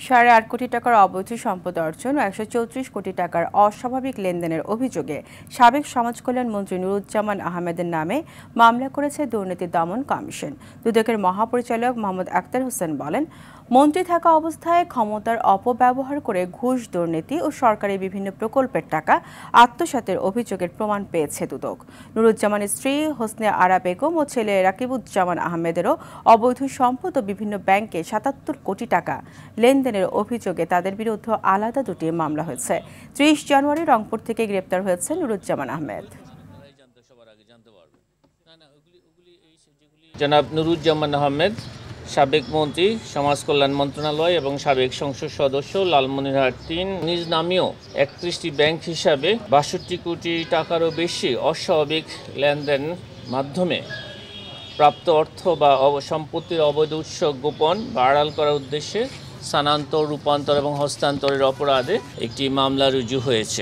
8.5 কোটি টাকার অবৈধ সম্পদ অর্জন ও 134 কোটি টাকার অস্বাভাবিক লেনদেনের অভিযোগে সাবেক সমাজকল্যাণ মন্ত্রী নুরুজ্জামান আহমেদের নামে মামলা করেছে দুর্নীতি দমন কমিশন। দুদকের মহাপরিচালক মোহাম্মদ আক্তার হোসেন বলেন, মন্ত্রী থাকা অবস্থায় ক্ষমতার অপব্যবহার করে ঘুষ, দুর্নীতি ও সরকারি বিভিন্ন প্রকল্পের টাকা আত্মসাতের অভিযোগের প্রমাণ পেয়েছে দুদক। নুরুজ্জামানের স্ত্রী হোসনে আরা বেগম ও ছেলে রাকিবুজ্জামান আহমেদেরও অবৈধ সম্পদ ও বিভিন্ন ব্যাংকে 77 কোটি টাকা লেনদেনের অভিযোগে তাদের বিরুদ্ধে আলাদা দুটি মামলা হয়েছে। 30 জানুয়ারি রংপুর থেকে গ্রেপ্তার হয়েছে নুরুজ্জামান আহমেদ। জনাব নুরুজ্জামান আহমেদ, সাবেক মন্ত্রী, সমাজ কল্যাণ মন্ত্রণালয় এবং সাবেক সংসদ সদস্য, লালমনিরহাট 3, নিজ নামেও 31টি ব্যাংক হিসাবে 62 কোটি টাকারও বেশি অস্বাভাবিক লেনদেন মাধ্যমে প্রাপ্ত অর্থ বা সম্পত্তির অবৈধ উৎস গোপন বা আড়াল করার উদ্দেশ্যে স্থানান্তর, রূপান্তর এবং হস্তান্তরের অপরাধে একটি মামলা রুজু হয়েছে।